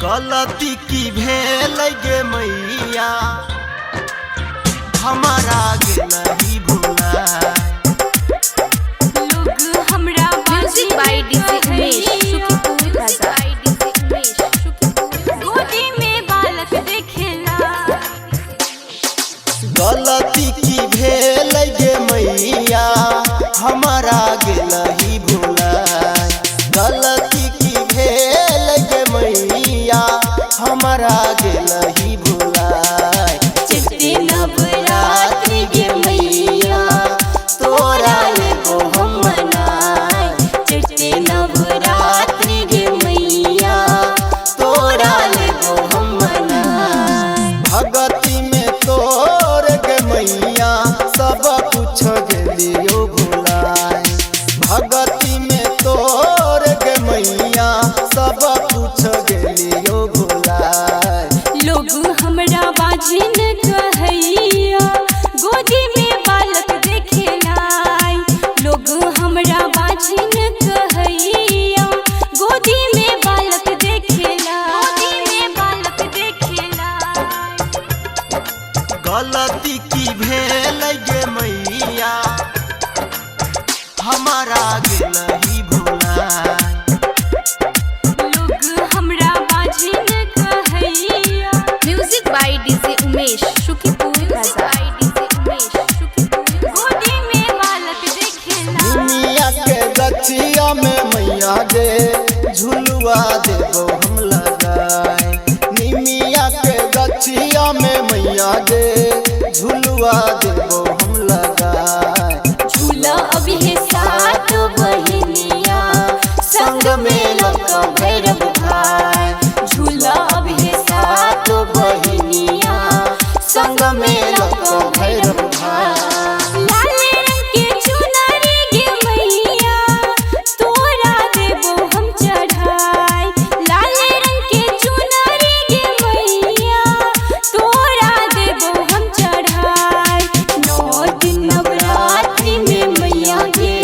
गलती की भेल गे मैया हमारा गेलही भुला लोग हमरा music by DJ Umesh Sukhipur गोदी में बालक देखेला। गलती की भेल गे मैया हमारा गेलही भुला गलती की भेल गे मैया हमारा गेलही भुला चिट्ठी नवरात्रि गे मैया तोरा एगो हम मनाए। चिट्ठी नवरात्रि गे मैया तोरा एगो हम मनाए। भगती में तोर गे मैया सब कुछ गेलियो भुलाए भगती में तोर गे मैया सब कुछ गेलियो भुलाए। लोग हमरा बाजिन कहैया गोदी में बालक देखेलाई। लोग हमरा बाजिन कहैया गोदी में बालक देखेला। गलती की भेल गे मैया हमारा गेलही भुलाए लोग हमरा बाजिन कहैया। Music by DJ Umesh Sukhipur गोदी में बालक देखेला। दुनिया के गछिया में मैया गे झुलुआ देबो हम लगाए निमिया के गछिया में मैया गे झुलुआ देबो हम लगाए। झूला अभी है सात बहिनिया संग में लक भैरव भाई। झूला अभी है सात बहिनिया संग में लक भैरव भाई। लाल रंग के चुनरी गे मैया तोरा देबो हम चढ़ाई। लाल रंग के चुनरी गे मैया तोरा देबो हम चढ़ाई। 9 दिन नवरात्रि में मैया गे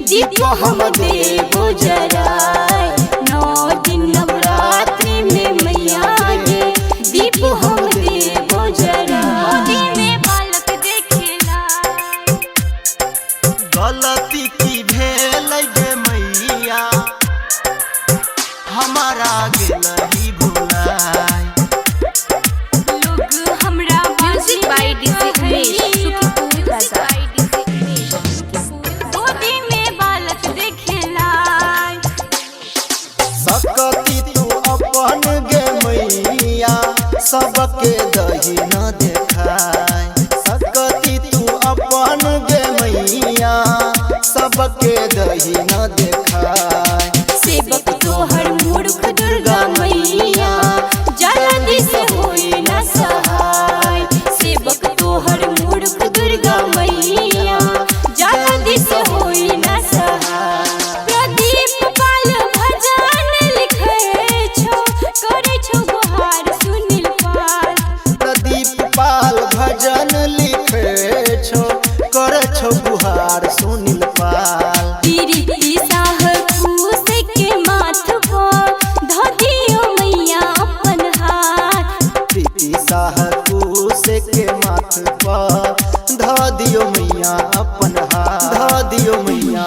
दीप हम देबो जराई। 9 दिन नवरात्रि में मैया गे दीप हम देबो जराई। गोदी में बालक देखेला। गलती की भेल गे मैया हमारा गेलही भुलाए लोग हमरा म्यूजिक बाय डीजे उमेश गोदी में बालक देखेला। सकती तू अपन गे मैया सबके दही न देखाए सकती तू अपन गे मैया सबके दही न देखाए। सेवक तोहर मूर्ख दुर्गा मैया जल्दी से होई न सहाय। सेवक तोहर मूर्ख दुर्गा मैया जल्दी से होई न सहाय। प्रदीप पाल भजन लिखे छो करे छो गुहार सुनील पाल। प्रदीप पाल भजन लिखे छो कर छो गुहार सुनील पाल। प्रीति साह फूस के माथ पर धो दियो मैया अपन हाथ। प्रीति साह कूस के माथ पर ध दियो मैया अपन हाथ ध दियो मैया